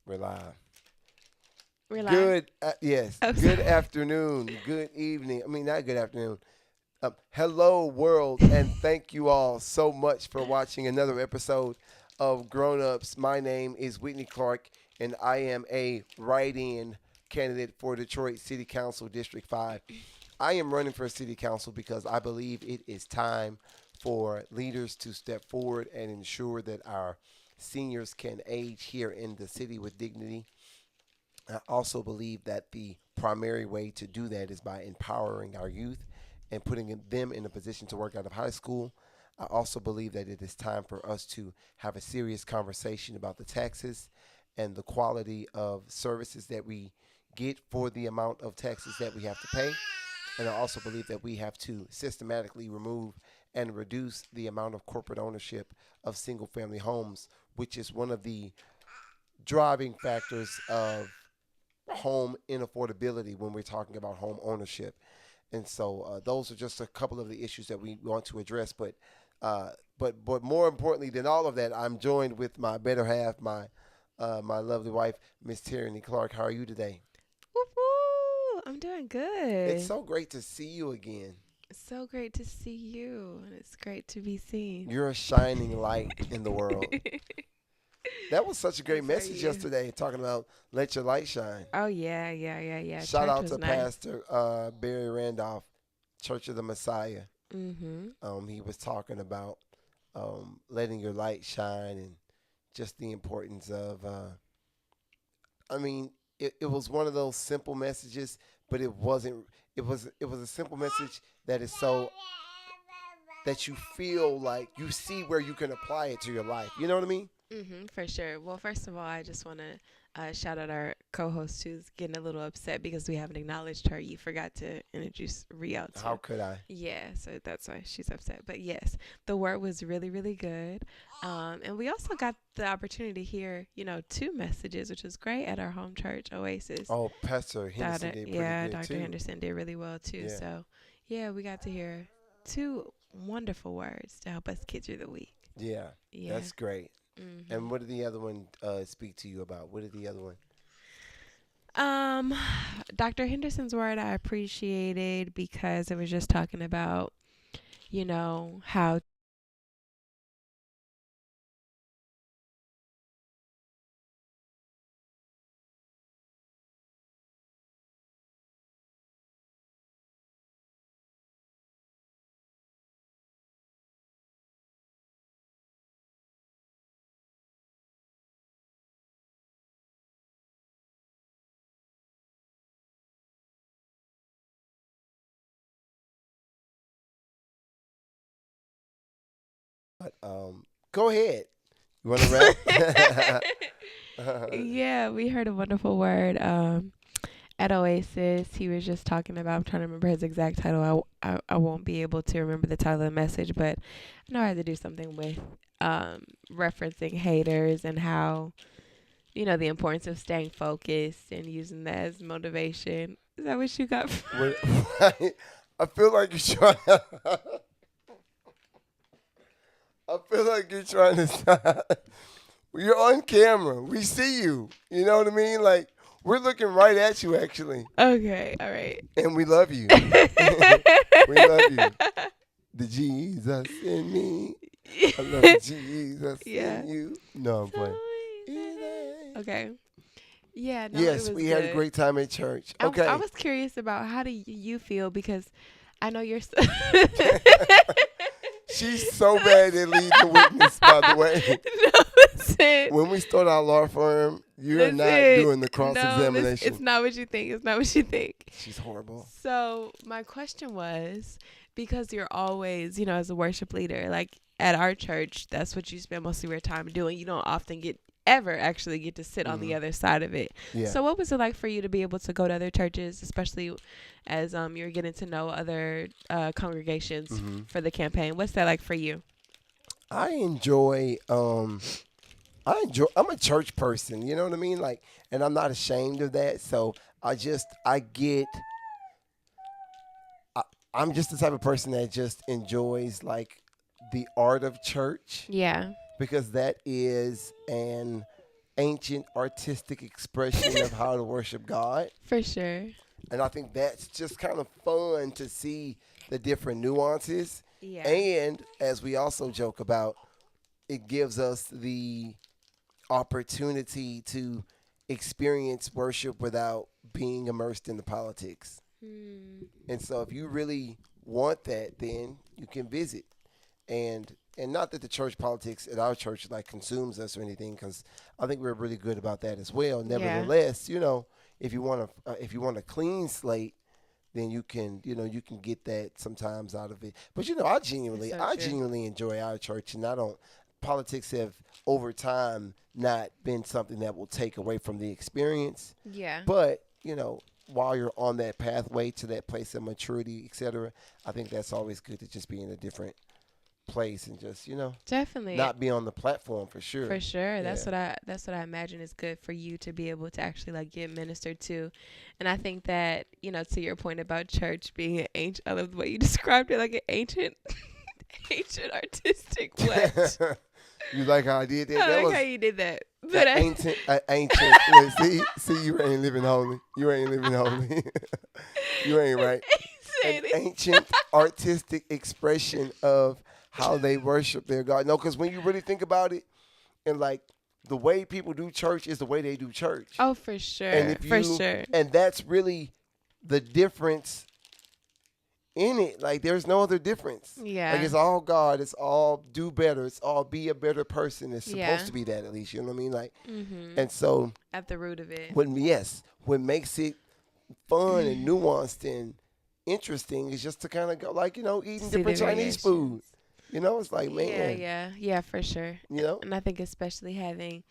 We're live. We're live. Good, yes. Oh, Good sorry. afternoon. Good evening. I mean, not good afternoon. Hello, world, and thank you all so much for watching another episode of Grown Ups. My name is Whitney Clark, and I am a write-in candidate for Detroit City Council District 5. I am running for city council because I believe it is time for leaders to step forward and ensure that our seniors can age here in the city with dignity. I also believe that the primary way to do that is by empowering our youth and putting them in a position to work out of high school. I also believe that it is time for us to have a serious conversation about the taxes and the quality of services that we get for the amount of taxes that we have to pay. And I also believe that we have to systematically remove and reduce the amount of corporate ownership of single family homes, which is one of the driving factors of home inaffordability when we're talking about home ownership. And so those are just a couple of the issues that we want to address. But more importantly than all of that, I'm joined with my better half, my lovely wife, Miss Tyranny Clark. How are you today? Whoop, whoop. I'm doing It's good. so great to see you again. It's so great to see you, and it's great to be seen. You're a shining light in the world. That was such a great As are message you. yesterday, talking about let your light shine. Oh yeah, yeah, yeah, yeah. Shout Church out was to nice. Pastor Barry Randolph, Church of the Messiah. Mhm. He was talking about letting your light shine and just the importance of. I mean, it was one of those simple messages, but it wasn't. It was a simple message that is so that you feel like you see where you can apply it to your life. You know what I mean? For sure. Well, first of all, I just want to shout out our co-host who's getting a little upset because we haven't acknowledged her. You forgot to introduce Riel How too. could I? Yeah, so that's why she's upset. But yes, the word was really, really good. And we also got the opportunity to hear, two messages, which was great at our home church, Oasis. Oh, Pastor Henderson did pretty Yeah, good Dr. too. Henderson did really well too. Yeah, So, yeah, we got to hear two wonderful words to help us get through the week. yeah, Yeah. that's great. And hmm what did the other one speak to you about? What did the other one? Um, Dr. Henderson's word I appreciated because it was just talking about, how. But go ahead. You want to rap? Yeah, we heard a wonderful word at Oasis. He was just talking about, I'm trying to remember his exact title. I won't be able to remember the title of the message, but I know I had to do something with referencing haters and how, the importance of staying focused and using that as motivation. Is that what you got? What- I feel like you're trying. I feel like you're trying to stop. You're on camera. We see you. You know what I mean? Like we're looking right at you actually, Okay, all right. and we love you. We love you. The Jesus in me. I love the Jesus Yeah. in you. No, I'm So playing. easy. Okay. Yeah, no, it Yes, was we had a good. great time at church. I Okay. was curious about how do you feel because I know you're. She's so bad at leading the witness, by the way. No, listen, When we start our law firm, you're not listen. doing the cross No, listen. It's examination. not what you think. It's not what you think. She's horrible. So my question was, because you're always, as a worship leader, like at our church, that's what you spend most of your time doing. You don't often ever actually get to sit on Hmm. the other side of it. Yeah. So what was it like for you to be able to go to other churches, especially as you're getting to know other congregations Hmm. for the campaign? What's that like for you? I enjoy. I enjoy. I'm a church person. You know what I mean? Like, and I'm not ashamed of that. So I get. I, I'm just the type of person that just enjoys like the art of church Yeah. because that is an ancient artistic expression of how to worship God. For sure. And I think that's just kind of fun to see the different nuances. Yeah. And as we also joke about, it gives us the opportunity to experience worship without being immersed in the politics. And so if you really want that, then you can visit. And not that the church politics at our church like consumes us or anything, because I think we're really good about that as well. Nevertheless, if you want a clean slate, then you can get that sometimes out of it. But I genuinely enjoy our church, and I don't. Politics have over time not been something that will take away from the experience. Yeah. But while you're on that pathway to that place of maturity, etc., I think that's always good to just be in a different place and just definitely not be on the platform for sure. Yeah. That's what I imagine is good for you to be able to actually like get ministered to. And I think that to your point about church being an ancient, I love the way you described it, like an ancient artistic what. You like how I did that? I That like how you did that. But ancient. See, you ain't living holy. You ain't living holy. You ain't right. An ancient artistic expression of how they worship their God. No, because when you really think about it, and like the way people do church is the way they do church. Oh, for sure. And that's really the difference in it. Like there's no other difference. Yeah. Like it's all God. It's all do better. It's all be a better person. It's supposed to be that, at least. You know what I mean? Like, and so at the root of it. What makes it fun and nuanced and interesting is just to kind of go like eating different Chinese food. It's like, man. Yeah, for sure. And I think especially having,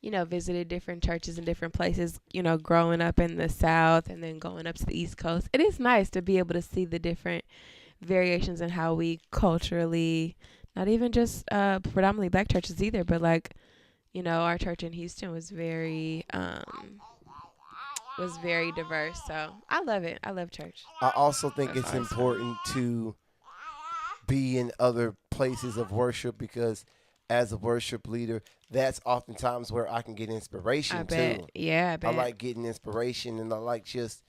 visited different churches and different places, growing up in the South and then going up to the East Coast, it is nice to be able to see the different variations in how we culturally, not even just predominantly black churches either, but like, our church in Houston was very diverse. So I love it. I love church. I also think it's important to be in other places of worship, because as a worship leader, that's oftentimes where I can get inspiration too. Yeah, I bet. I like getting inspiration, and I like just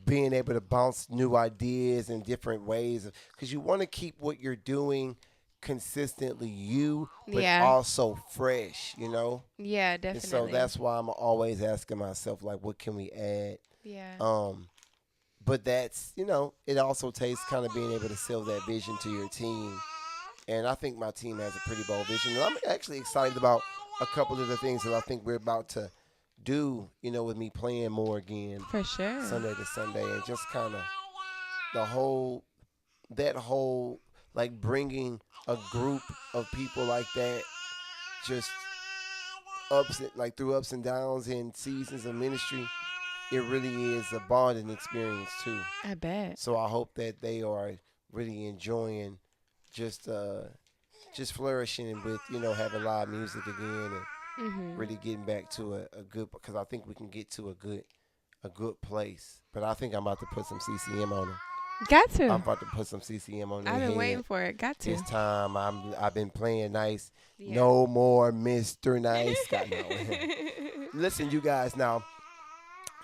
being able to bounce new ideas in different ways, because you want to keep what you're doing consistently but also fresh, Yeah, definitely. And so that's why I'm always asking myself, like, what can we add? Yeah. But that's, it also takes kind of being able to sell that vision to your team. And I think my team has a pretty bold vision. And I'm actually excited about a couple of the things that I think we're about to do, with me playing more again. For sure. Sunday to Sunday. And just kind of that whole, like bringing a group of people like that, just through ups and downs and seasons of ministry. It really is a bonding experience too. I bet. So I hope that they are really enjoying just flourishing with having live music again and really getting back to a good, because I think we can get to a good place. But I think I'm about to put some CCM on them. Got to. I'm about to put some CCM on their I've been head. waiting for it. Got to. It's time. I've been playing nice. Yeah. No more Mr. Nice Guy. No. Listen, you guys, now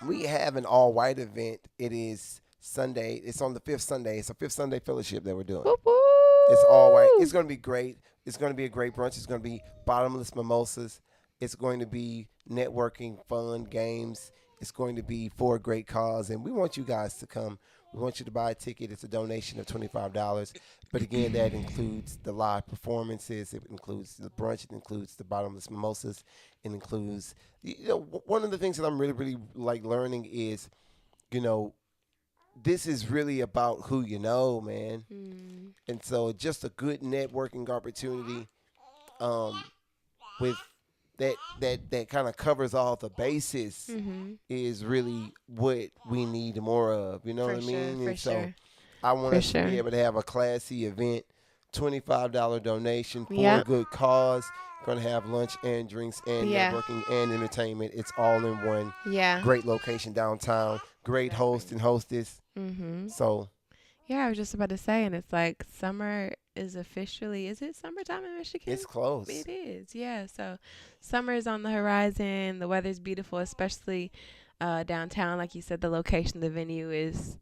we have an all-white event. It is Sunday. It's on the fifth Sunday. It's a fifth Sunday fellowship that we're doing. Woo-hoo. It's all white. It's going to be great. It's going to be a great brunch. It's going to be bottomless mimosas. It's going to be networking, fun, games. It's going to be for a great cause. And we want you guys to come. We want you to buy a ticket. It's a donation of $25. But again, that includes the live performances. It includes the brunch. It includes the bottomless mimosas. It includes, one of the things that I'm really, really like learning is, this is really about who you know, man. And so just a good networking opportunity with that kind of covers all the bases is really what we need more of. You know what I mean? And so I want us to be able to have a classy event, $25 donation for a good cause. Going to have lunch and drinks and networking and entertainment. It's all in one. Yeah. Great location downtown. Great host and hostess. So. Yeah, I was just about to say, and it's like summer is officially, is it summertime in Michigan? It's close. It is, yeah. So summer is on the horizon. The weather's beautiful, especially downtown. Like you said, the location, the venue is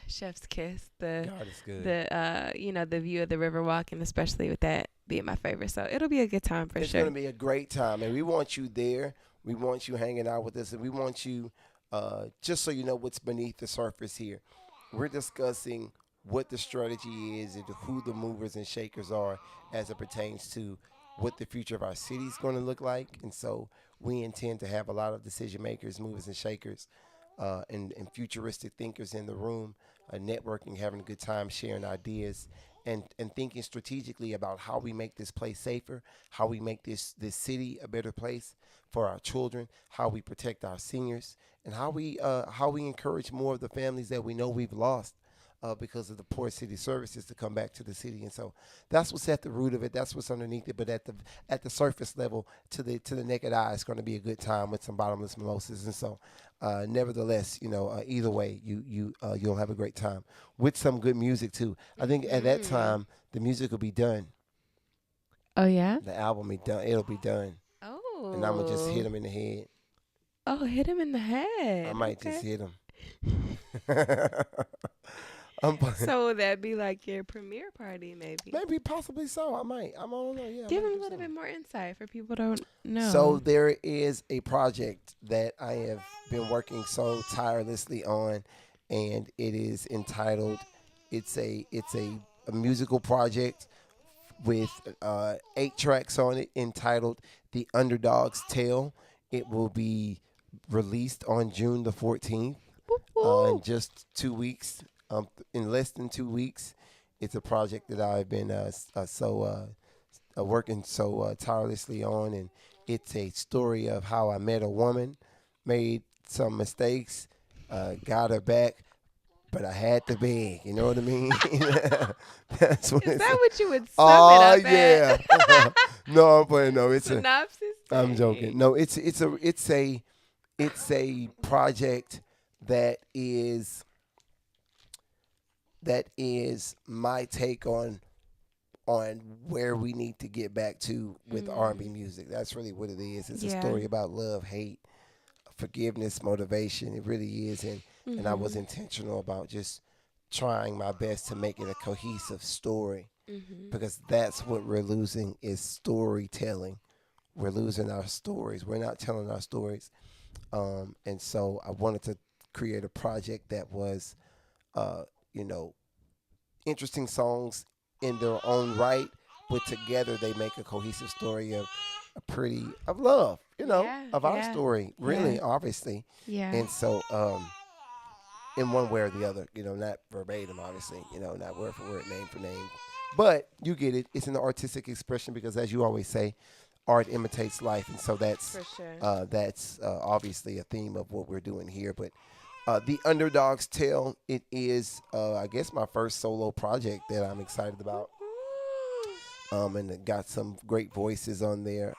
chef's kiss. God is good. The view of the Riverwalk, and especially with that being my favorite. So it'll be a good time for It's sure. going to be a great time, and we want you there. We want you hanging out with us, and we want you, just so you know what's beneath the surface here. We're discussing what the strategy is and who the movers and shakers are as it pertains to what the future of our city is going to look like. And so we intend to have a lot of decision makers, movers and shakers, and futuristic thinkers in the room, networking, having a good time, sharing ideas, and thinking strategically about how we make this place safer, how we make this city a better place for our children, how we protect our seniors, and how we encourage more of the families that we know we've lost because of the poor city services to come back to the city. And so that's what's at the root of it. That's what's underneath it. But at the surface level, to the naked eye, it's going to be a good time with some bottomless mimosas. And so, nevertheless, either way, you'll have a great time with some good music too. I think at that time the music will be done. Oh yeah. The album be done. It'll be done. Oh. And I'm gonna just hit him in the head. Oh, hit him in the head. I might Okay. just hit him. So would that be like your premiere party, maybe? Maybe, possibly so. I might. I don't know. Yeah. I Give might him a do little bit something. more insight for people who don't know. So there is a project that I have been working so tirelessly on, and it is entitled. It's a musical project with 8 tracks on it, entitled "The Underdog's Tale." It will be released on June the 14th. In just 2 weeks, in less than 2 weeks. It's a project that I've been working so tirelessly on, and it's a story of how I met a woman, made some mistakes, got her back, but I had to beg. You know what I mean? That's what Is it's. that what you would sum Oh it up yeah. at? No, I'm playing. No, it's a. Synopsis? I'm joking. No, it's a project that is my take on where we need to get back to with R&B music. That's really what it is. It's a story about love, hate, forgiveness, motivation. It really is, and I was intentional about just trying my best to make it a cohesive story, because that's what we're losing, is storytelling. We're losing our stories. We're not telling our stories. And so I wanted to create a project that was, interesting songs in their own right, but together they make a cohesive story of love, of our story, really, obviously. Yeah. And so, in one way or the other, not verbatim, obviously, not word for word, name for name, but you get it. It's an artistic expression because, as you always say, art imitates life, and so that's For sure. that's obviously a theme of what we're doing here. But The Underdog's Tale, it is, I guess, my first solo project that I'm excited about. And it got some great voices on there.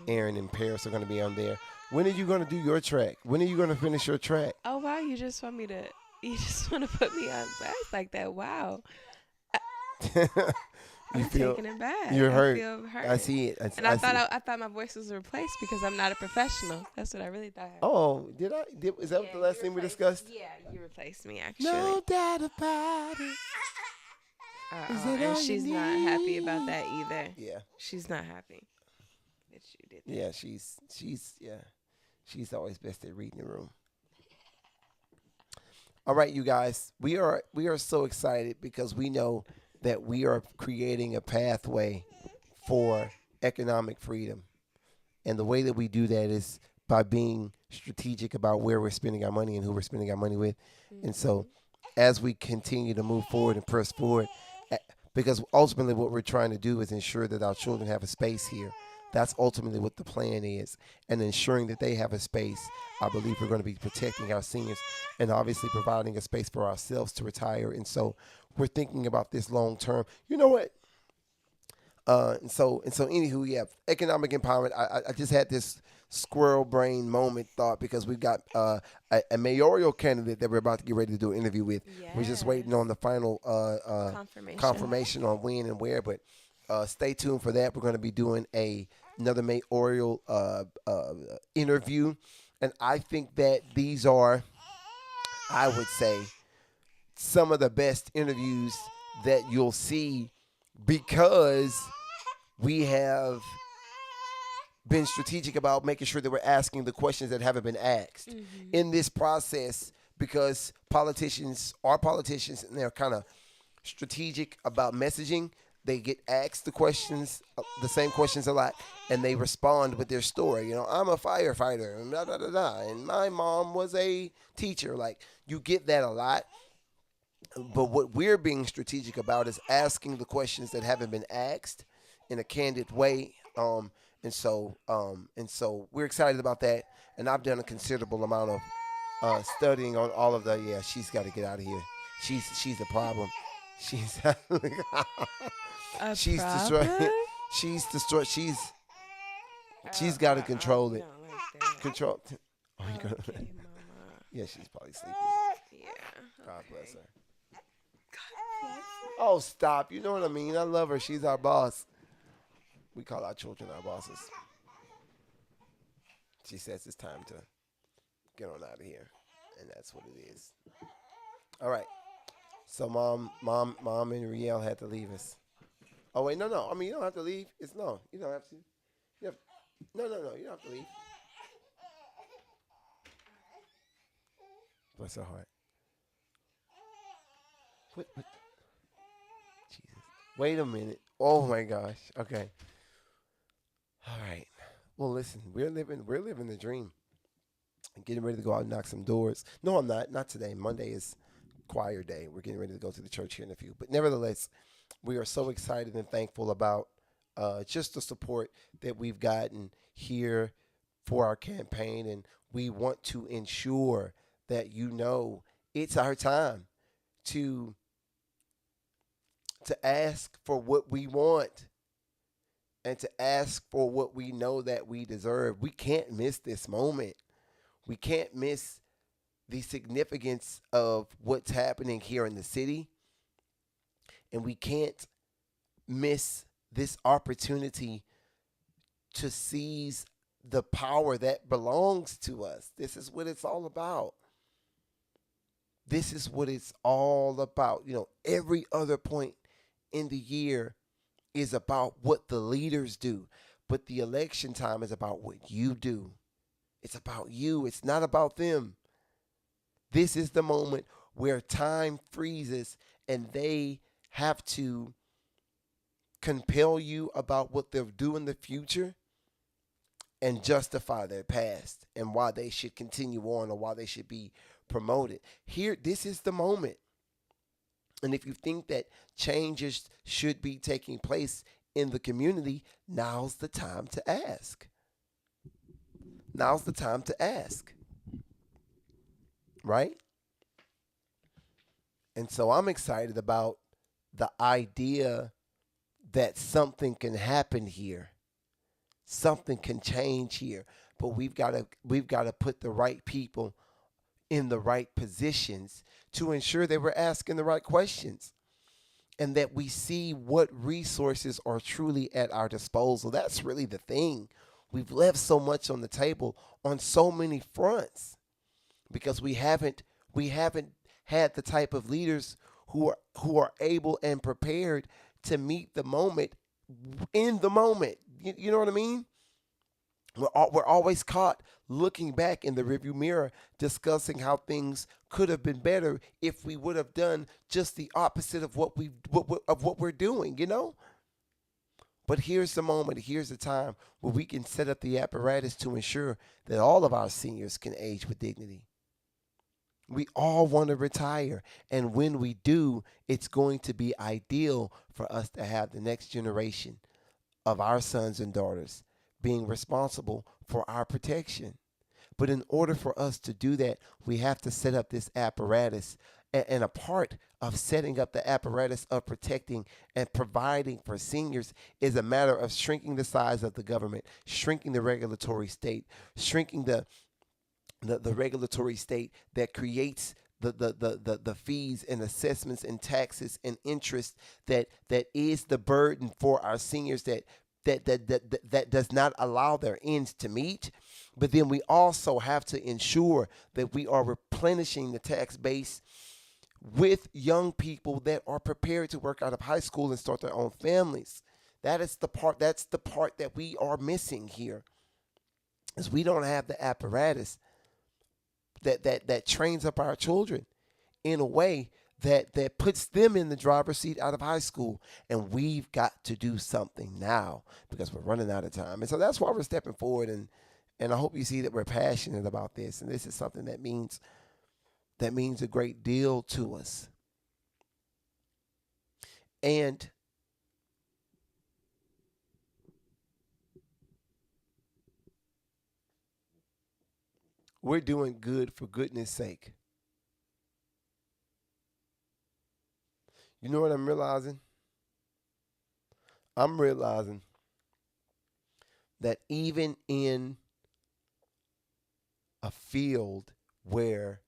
Aaron and Paris are going to be on there. When are you going to do your track? When are you going to finish your track? Oh wow, you just want to put me on blast like that? Wow. I'm taking it back. You're hurt. I feel hurt. I see it. And I thought my voice was replaced because I'm not a professional. That's what I really thought. Oh, did I? Is that the last thing we discussed? Yeah, you replaced me actually. No doubt about it. And she's not happy about that either. Yeah. She's not happy that you did that. Yeah, she's always best at reading the room. All right, you guys, we are so excited because we know that we are creating a pathway for economic freedom. And the way that we do that is by being strategic about where we're spending our money and who we're spending our money with. And so as we continue to move forward and press forward, because ultimately what we're trying to do is ensure that our children have a space here. That's ultimately what the plan is. And ensuring that they have a space, I believe we're going to be protecting our seniors and obviously providing a space for ourselves to retire. And so we're thinking about this long term. You know what? And so anywho, yeah, economic empowerment. I just had this squirrel brain moment thought because we've got a mayoral candidate that we're about to get ready to do an interview with. We're just waiting on the final confirmation on when and where, but stay tuned for that. We're going to be doing another mayoral interview, and I think that these are, I would say, some of the best interviews that you'll see because we have been strategic about making sure that we're asking the questions that haven't been asked in this process, because politicians are politicians and they're kind of strategic about messaging. They get asked the questions, the same questions a lot, and they respond with their story. You know, I'm a firefighter, and da da da da, and my mom was a teacher. Like, you get that a lot. But what we're being strategic about is asking the questions that haven't been asked in a candid way. And so we're excited about that. And I've done a considerable amount of studying on all of the. Yeah, she's got to get out of here. She's the problem. She's A she's problem? destroyed. She's destroyed. She's got to control it. Control. Oh, you gonna, Okay, mama. yeah, she's probably sleeping. Yeah. God bless her. Bless her. Oh, stop. You know what I mean. I love her. She's our boss. We call our children our bosses. She says it's time to get on out of here. And that's what it is. All right. So mom and Riel had to leave us. Oh, wait, no. I mean, you don't have to leave. No, you don't have to. No, you don't have to leave. Bless her heart. What? Jesus. Wait a minute. Oh my gosh. Okay. All right. Well, listen, we're living the dream. I'm getting ready to go out and knock some doors. No, I'm not. Not today. Monday is choir day. We're getting ready to go to the church here in a few. But nevertheless, we are so excited and thankful about just the support that we've gotten here for our campaign, and we want to ensure that it's our time to ask for what we want and to ask for what we know that we deserve. We can't miss this moment. We can't miss the significance of what's happening here in the city. And we can't miss this opportunity to seize the power that belongs to us. This is what it's all about. This is what it's all about. You know, every other point in the year is about what the leaders do, but the election time is about what you do. It's about you. It's not about them. This is the moment where time freezes and they have to compel you about what they'll do in the future and justify their past and why they should continue on or why they should be promoted. Here, this is the moment. And if you think that changes should be taking place in the community, now's the time to ask. Now's the time to ask. Right? And so I'm excited about the idea that something can happen here. Something can change here. But we've got to put the right people in the right positions to ensure that we're asking the right questions and that we see what resources are truly at our disposal. That's really the thing. We've left so much on the table on so many fronts because we haven't had the type of leaders who are able and prepared to meet the moment in the moment. You know what I mean? We're always caught looking back in the rearview mirror, discussing how things could have been better if we would have done just the opposite of what we're doing, you know? But here's the moment, here's the time where we can set up the apparatus to ensure that all of our seniors can age with dignity. We all want to retire, and when we do, it's going to be ideal for us to have the next generation of our sons and daughters being responsible for our protection. But in order for us to do that, we have to set up this apparatus And a part of setting up the apparatus of protecting and providing for seniors is a matter of shrinking the size of the government, shrinking the regulatory state, shrinking the regulatory state that creates the fees and assessments and taxes and interest that is the burden for our seniors that does not allow their ends to meet. But then we also have to ensure that we are replenishing the tax base with young people that are prepared to work out of high school and start their own families. That's the part that we are missing here, is we don't have the apparatus that trains up our children in a way that puts them in the driver's seat out of high school. And we've got to do something now because we're running out of time. And so that's why we're stepping forward. And I hope you see that we're passionate about this. And this is something that means a great deal to us. And we're doing good for goodness sake. You know what I'm realizing? I'm realizing that even in a field where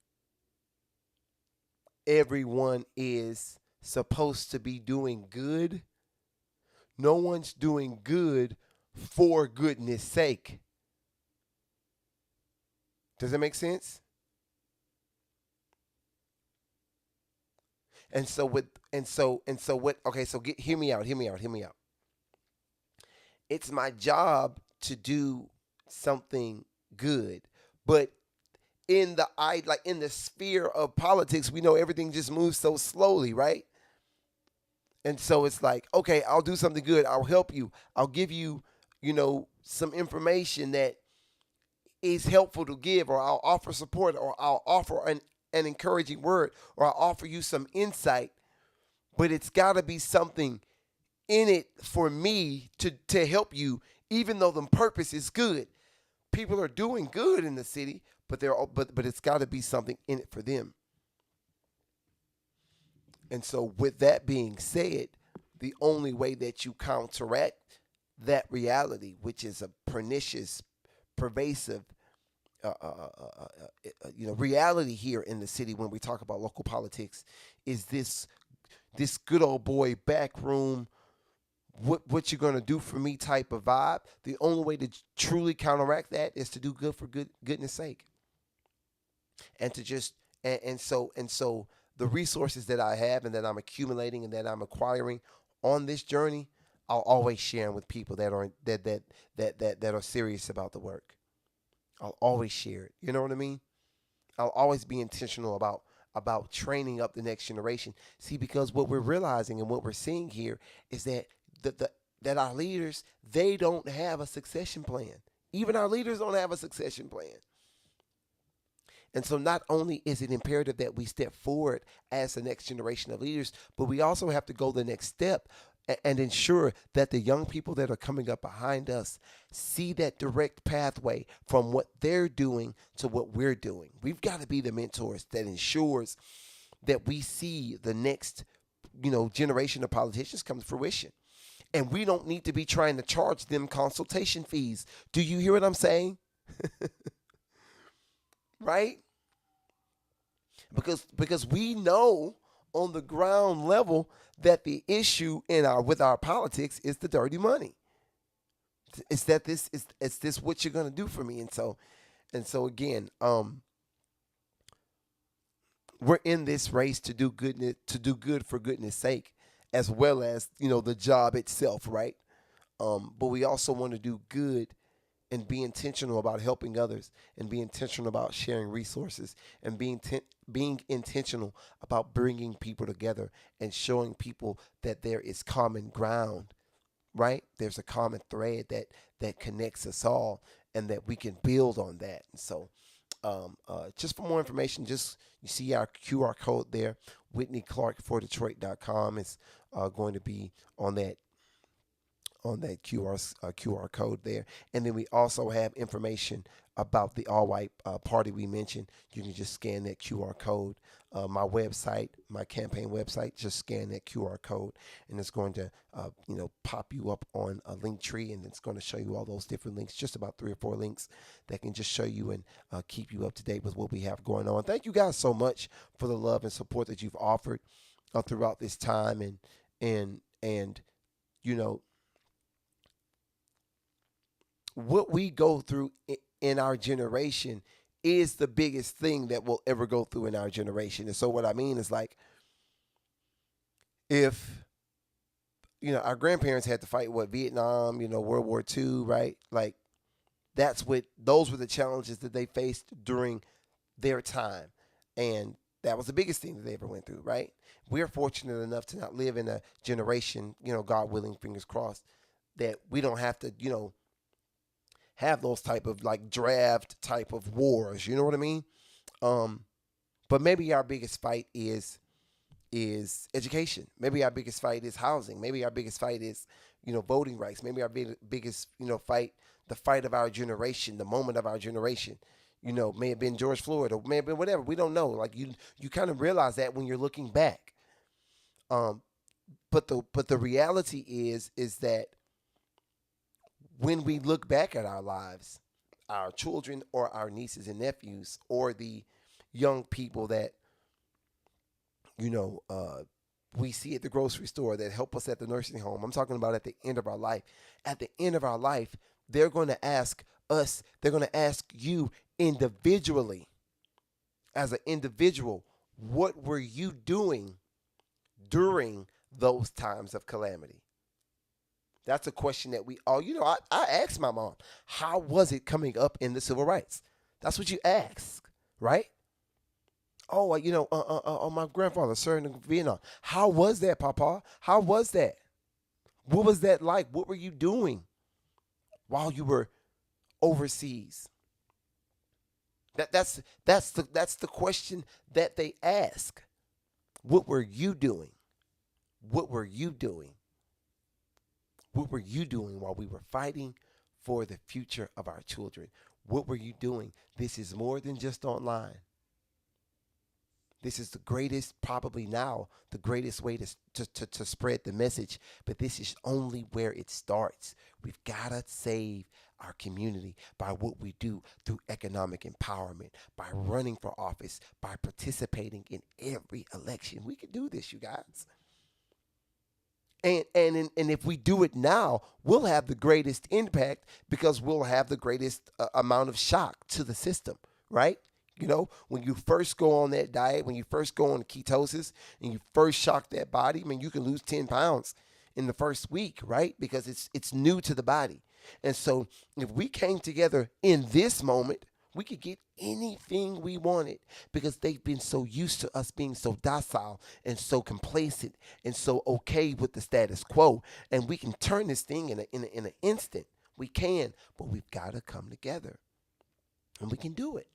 everyone is supposed to be doing good, no one's doing good for goodness sake. Does that make sense? Hear me out. It's my job to do something good, but in the sphere of politics, we know everything just moves so slowly, right? And so it's like, okay, I'll do something good. I'll help you. I'll give you, some information that is helpful to give, or I'll offer support, or I'll offer an encouraging word, or I'll offer you some insight. But it's got to be something in it for me to help you, even though the purpose is good. People are doing good in the city, but it's got to be something in it for them. And so with that being said, the only way that you counteract that reality, which is a pernicious, pervasive reality here in the city when we talk about local politics, is this good old boy backroom, what you're going to do for me type of vibe. The only way to truly counteract that is to do good for goodness sake. And to just and so the resources that I have and that I'm accumulating and that I'm acquiring on this journey, I'll always share them with people that are serious about the work. I'll always share it. You know what I mean? I'll always be intentional about training up the next generation. See, because what we're realizing and what we're seeing here is that that our leaders, they don't have a succession plan. Even our leaders don't have a succession plan. And so not only is it imperative that we step forward as the next generation of leaders, but we also have to go the next step and ensure that the young people that are coming up behind us see that direct pathway from what they're doing to what we're doing. We've got to be the mentors that ensures that we see the next, generation of politicians come to fruition. And we don't need to be trying to charge them consultation fees. Do you hear what I'm saying? Right? Because we know on the ground level that the issue with our politics is the dirty money. It's this what you're gonna do for me, and so again, we're in this race to do good for goodness sake, as well as the job itself, right? But we also want to do good and be intentional about helping others, and be intentional about sharing resources, and being intentional about bringing people together and showing people that there is common ground, right? There's a common thread that connects us all, and that we can build on that. And so just for more information, just you see our QR code there, WhitneyClark4Detroit.com is going to be on that on that QR code there. And then we also have information about the all white party we mentioned. You can just scan that QR code. My website, my campaign website, just scan that QR code, and it's going to pop you up on a link tree, and it's going to show you all those different links, just about 3 or 4 links that can just show you and keep you up to date with what we have going on. Thank you guys so much for the love and support that you've offered throughout this time, and you know what we go through in our generation is the biggest thing that we'll ever go through in our generation. And so what I mean is, like, if our grandparents had to fight Vietnam, World War II, right? Like, those were the challenges that they faced during their time. And that was the biggest thing that they ever went through, right? We're fortunate enough to not live in a generation, God willing, fingers crossed, that we don't have to, have those type of like draft type of wars. You know what I mean? But maybe our biggest fight is education. Maybe our biggest fight is housing. Maybe our biggest fight is, voting rights. Maybe our biggest, fight, the fight of our generation, the moment of our generation, may have been George Floyd, or may have been whatever. We don't know. Like, you kind of realize that when you're looking back. But the reality is that when we look back at our lives, our children or our nieces and nephews or the young people that, we see at the grocery store, that help us at the nursing home. I'm talking about at the end of our life. At the end of our life, they're going to ask us, they're going to ask you individually, as an individual, what were you doing during those times of calamity? That's a question that we all, I asked my mom, how was it coming up in the civil rights? That's what you ask, right? Oh, my grandfather served in Vietnam. How was that, Papa? How was that? What was that like? What were you doing while you were overseas? That's the question that they ask. What were you doing? What were you doing? What were you doing while we were fighting for the future of our children? What were you doing? This is more than just online. This is the greatest, probably now, the greatest way to spread the message. But this is only where it starts. We've got to save our community by what we do through economic empowerment, by running for office, by participating in every election. We can do this, you guys. And if we do it now, we'll have the greatest impact because we'll have the greatest amount of shock to the system, right? When you first go on that diet, when you first go on ketosis and you first shock that body, you can lose 10 pounds in the first week, right? Because it's new to the body. And so if we came together in this moment, we could get anything we wanted because they've been so used to us being so docile and so complacent and so okay with the status quo. And we can turn this thing in an instant. We can, but we've got to come together. And we can do it.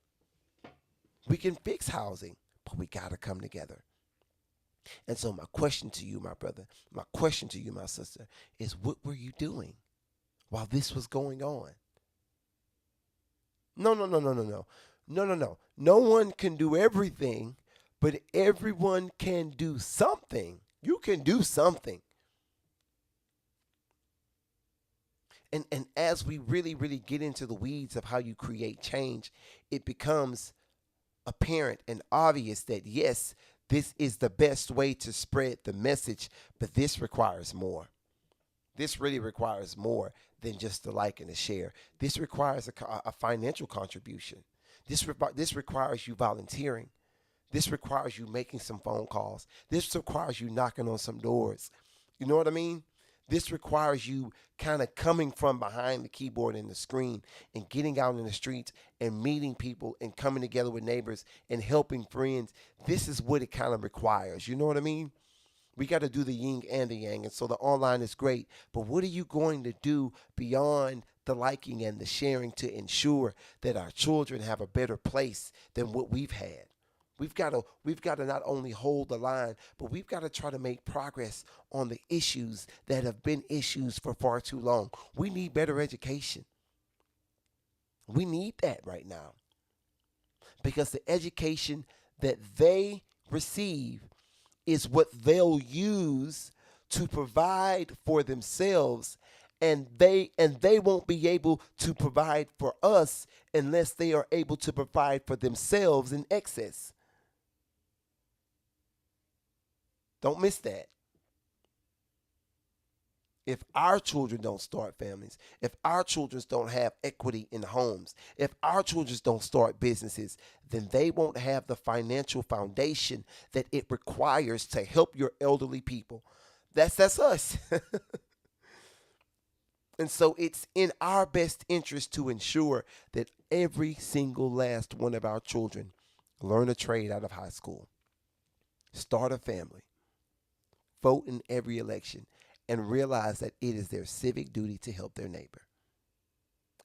We can fix housing, but we got to come together. And so my question to you, my brother, my question to you, my sister, is what were you doing while this was going on? No. No one can do everything, but everyone can do something. You can do something. And as we really, really get into the weeds of how you create change, it becomes apparent and obvious that, yes, this is the best way to spread the message, but this requires more. This really requires more than just the like and the share. This requires a financial contribution. This requires you volunteering. This requires you making some phone calls. This requires you knocking on some doors. You know what I mean? This requires you kind of coming from behind the keyboard and the screen and getting out in the streets and meeting people and coming together with neighbors and helping friends. This is what it kind of requires. You know what I mean? We got to do the yin and the yang. And so the online is great. But what are you going to do beyond the liking and the sharing to ensure that our children have a better place than what we've had? We've got to not only hold the line, but we've got to try to make progress on the issues that have been issues for far too long. We need better education. We need that right now because the education that they receive is what they'll use to provide for themselves, and they won't be able to provide for us unless they are able to provide for themselves in excess. Don't miss that. If our children don't start families, if our children don't have equity in homes, if our children don't start businesses, then they won't have the financial foundation that it requires to help your elderly people. That's us. And so it's in our best interest to ensure that every single last one of our children learn a trade out of high school, start a family, vote in every election, and realize that it is their civic duty to help their neighbor.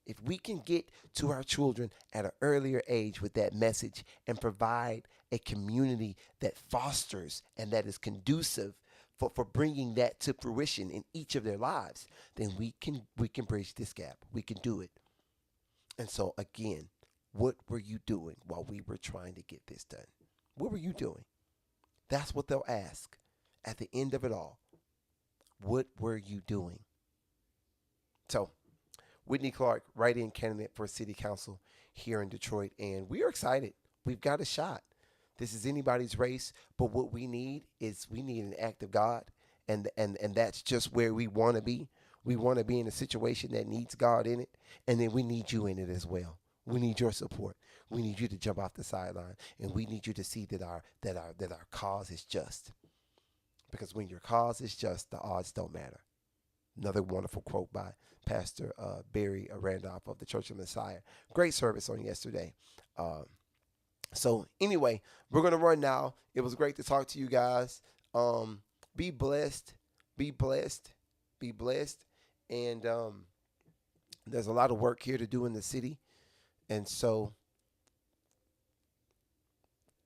If we can get to our children at an earlier age with that message and provide a community that fosters and that is conducive for bringing that to fruition in each of their lives, then we can bridge this gap. We can do it. And so again, what were you doing while we were trying to get this done? What were you doing? That's what they'll ask at the end of it all. What were you doing? So, Whitney Clark, write-in candidate for city council here in Detroit, and we are excited. We've got a shot. This is anybody's race, but what we need is we need an act of God, and that's just where we want to be. We want to be in a situation that needs God in it, and then we need you in it as well. We need your support. We need you to jump off the sideline, and we need you to see that our cause is just. Because when your cause is just, the odds don't matter. Another wonderful quote by Pastor Barry Randolph of the Church of Messiah. Great service on yesterday. So anyway, we're going to run now. It was great to talk to you guys. Be blessed. Be blessed. Be blessed. And there's a lot of work here to do in the city. And so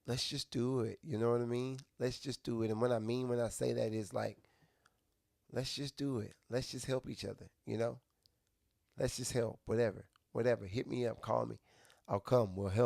let's just do it. You know what I mean? Let's just do it. And what I mean when I say that is like, let's just do it. Let's just help each other, you know? Let's just help. Whatever. Hit me up. Call me. I'll come. We'll help.